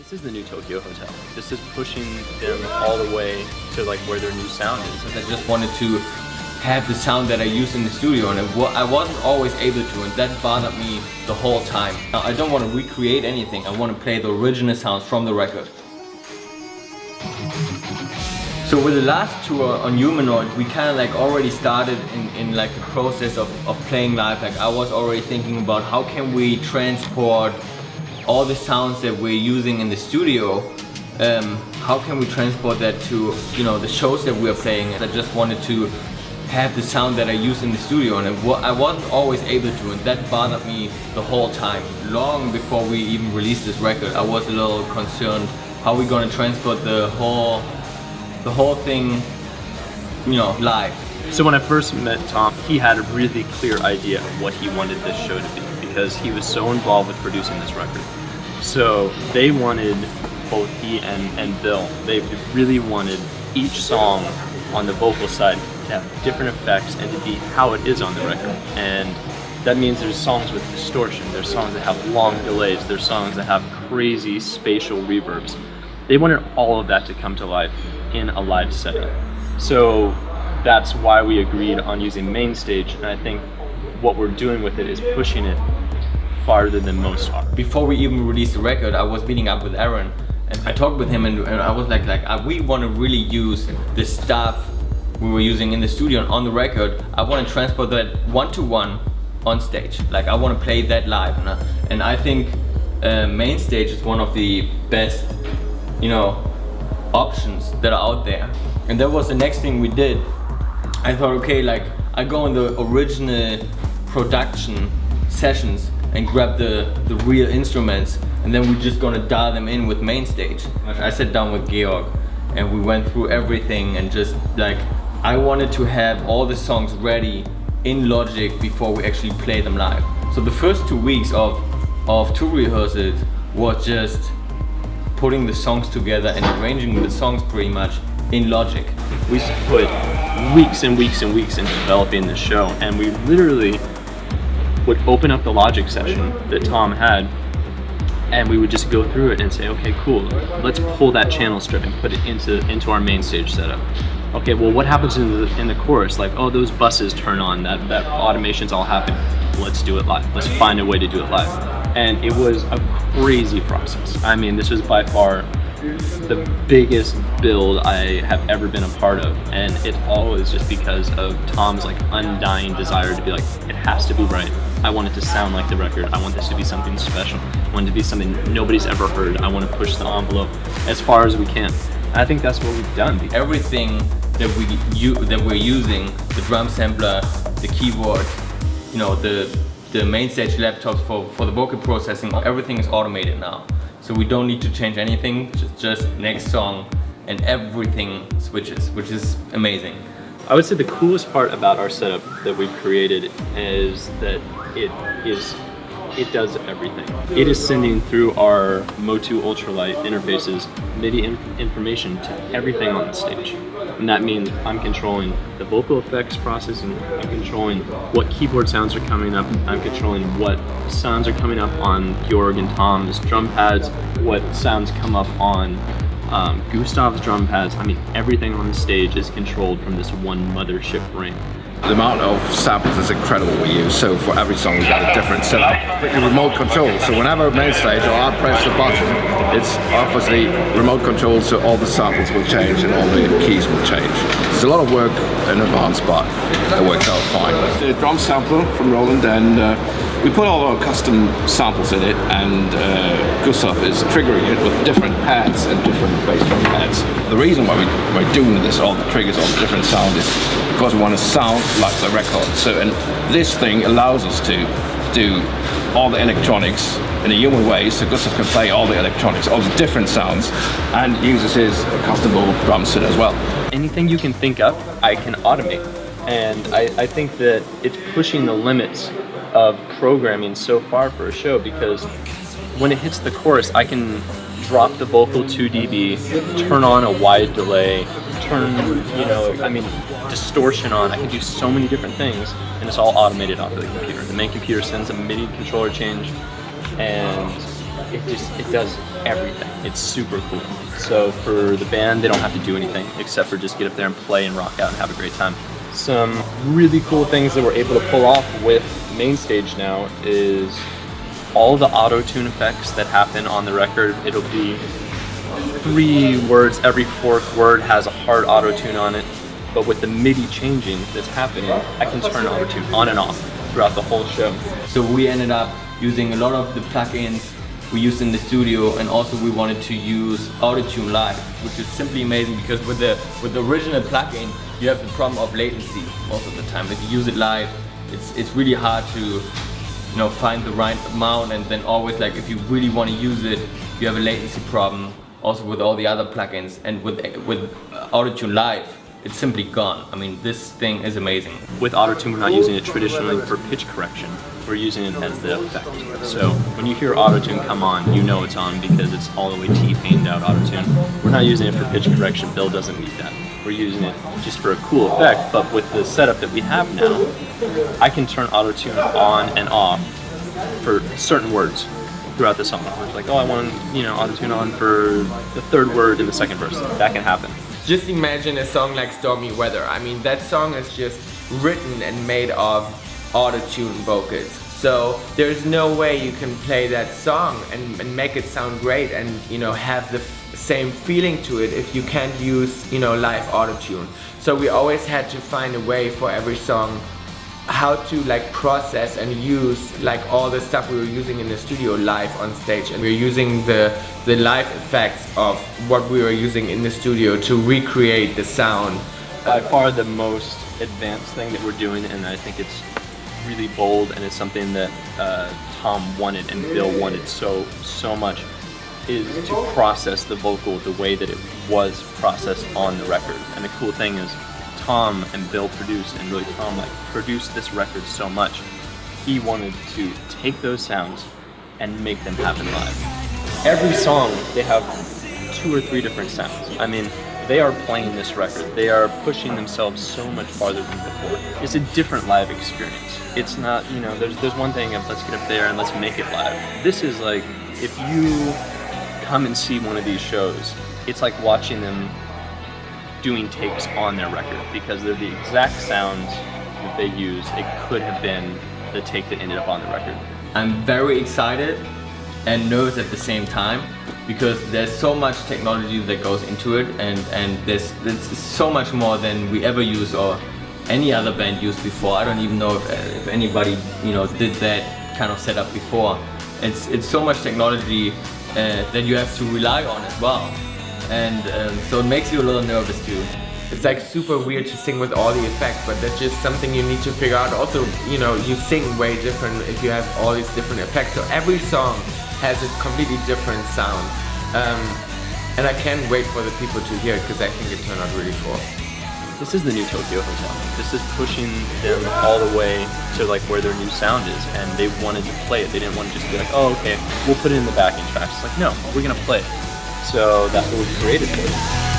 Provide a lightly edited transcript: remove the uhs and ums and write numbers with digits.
This is the new Tokio Hotel. This is pushing them all the way to like where their new sound is. I just wanted to have the sound that I use in the studio, and I wasn't always able to, and that bothered me the whole time. Now, I don't want to recreate anything. I want to play the original sounds from the record. So with the last tour on Humanoid, we kind of like already started in like the process of playing live. Like I was already thinking about how can we transport all the sounds that we're using in the studio, how can we transport that to, you know, the shows that we're playing. I just wanted to have the sound that I use in the studio, and I wasn't always able to, and that bothered me the whole time. Long before we even released this record, I was a little concerned how we're gonna transport the whole thing, you know, live. So when I first met Tom, he had a really clear idea of what he wanted this show to be, because he was so involved with producing this record. So they wanted, both he and Bill, they really wanted each song on the vocal side to have different effects and to be how it is on the record. And that means there's songs with distortion, there's songs that have long delays, there's songs that have crazy spatial reverbs. They wanted all of that to come to life in a live setting. So that's why we agreed on using Mainstage, and I think what we're doing with it is pushing it farther than most are. Before we even released the record, I was meeting up with Aaron, and I talked with him, and I was like, we want to really use the stuff we were using in the studio and on the record. I want to transport that one-to-one on stage. Like I want to play that live, and I think Mainstage is one of the best, you know, options that are out there. And that was the next thing we did. I thought, okay, like I go in the original production sessions and grab the real instruments, and then we're just gonna dial them in with Mainstage. I sat down with Georg and we went through everything, and just like I wanted to have all the songs ready in Logic before we actually play them live. So the first 2 weeks of tour rehearsals was just putting the songs together and arranging the songs pretty much in Logic. We put weeks and weeks and weeks into developing this show, and we literally would open up the Logic session that Tom had, and we would just go through it and say, okay, cool, let's pull that channel strip and put it into our Mainstage setup. Okay, well, what happens in the chorus? Like, oh, those buses turn on, that automation's all happening. Let's do it live. Let's find a way to do it live. And it was a crazy process. I mean, this was by far the biggest build I have ever been a part of, and it all is just because of Tom's like undying desire to be like, it has to be right. I want it to sound like the record. I want this to be something special. I want it to be something nobody's ever heard. I want to push the envelope as far as we can. And I think that's what we've done. Everything that we're using, the drum sampler, the keyboard, you know, the Mainstage laptops for the vocal processing, everything is automated now. So we don't need to change anything, just next song, and everything switches, which is amazing. I would say the coolest part about our setup that we've created is that it does everything. It is sending through our Motu Ultralight interfaces MIDI information to everything on the stage. And that means I'm controlling the vocal effects processing, I'm controlling what keyboard sounds are coming up, I'm controlling what sounds are coming up on Georg and Tom's drum pads, what sounds come up on Gustav's drum pads. I mean, everything on the stage is controlled from this one mothership brain. The amount of samples is incredible we use, so for every song we've got a different setup. But remote control, so whenever Mainstage or I press the button, it's obviously remote control, so all the samples will change and all the keys will change. It's a lot of work in advance, but it works out fine. The drum sampler from Roland, and we put all our custom samples in it, and Gustav is triggering it with different pads and different bass drum pads. The reason why we're doing this, all the triggers, all the different sound, is because we want to sound like the record. So, and this thing allows us to do all the electronics in a human way, so Gustav can play all the electronics, all the different sounds, and uses his custom-built drum set as well. Anything you can think up, I can automate. And I think that it's pushing the limits of programming so far for a show, because when it hits the chorus, I can drop the vocal 2 dB, turn on a wide delay, turn, you know, I mean, distortion on. I can do so many different things, and it's all automated off of the computer. The main computer sends a MIDI controller change, and it does everything. It's super cool. So for the band, they don't have to do anything except for just get up there and play and rock out and have a great time. Some really cool things that we're able to pull off with Mainstage now is all the auto-tune effects that happen on the record. It'll be 3 words, every 4th word has a hard auto-tune on it. But with the MIDI changing that's happening, I can turn auto-tune on and off throughout the whole show. So we ended up using a lot of the plugins we used in the studio, and also we wanted to use auto-tune live, which is simply amazing because with the original plugin, you have the problem of latency most of the time. If you use it live, it's really hard to find the right amount, and then always like if you really want to use it, you have a latency problem. Also with all the other plugins, and with auto-tune live, it's simply gone. I mean, this thing is amazing. With auto-tune, we're not using it traditionally for pitch correction. We're using it as the effect. So when you hear auto-tune come on, you know it's on because it's all the way T-paned out auto-tune. We're not using it for pitch correction. Bill doesn't need that. We're using it just for a cool effect, but with the setup that we have now, I can turn auto-tune on and off for certain words throughout the song. It's like, oh, I want auto-tune on for the 3rd word in the 2nd verse. That can happen. Just imagine a song like Stormy Weather. I mean, that song is just written and made of auto-tune vocals. So there's no way you can play that song and make it sound great and have the same feeling to it if you can't use live auto-tune. So we always had to find a way for every song how to process and use all the stuff we were using in the studio live on stage, and we're using the live effects of what we were using in the studio to recreate the sound. By far the most advanced thing that we're doing, and I think it's really bold, and it's something that Tom wanted and Bill wanted so much, is to process the vocal the way that it was processed on the record. And the cool thing is Tom and Bill produced, and really Tom produced this record so much, he wanted to take those sounds and make them happen live. Every song, they have 2 or 3 different sounds. I mean, they are playing this record. They are pushing themselves so much farther than before. It's a different live experience. It's not, there's one thing of let's get up there and let's make it live. This is like, if you come and see one of these shows, it's like watching them doing takes on their record, because they're the exact sounds that they use. It could have been the take that ended up on the record. I'm very excited and nervous at the same time, because there's so much technology that goes into it, and there's so much more than we ever used or any other band used before. I don't even know if anybody did that kind of setup before. It's so much technology that you have to rely on as well, and so it makes you a little nervous too. It's super weird to sing with all the effects, but that's just something you need to figure out. Also, you sing way different if you have all these different effects. So every song has a completely different sound. And I can't wait for the people to hear it, because I think it turned out really cool. This is the new Tokio Hotel. This is pushing them all the way to where their new sound is, and they wanted to play it. They didn't want to just be like, oh, okay, we'll put it in the backing tracks. It's like, no, we're gonna play it. So that's what we created for it.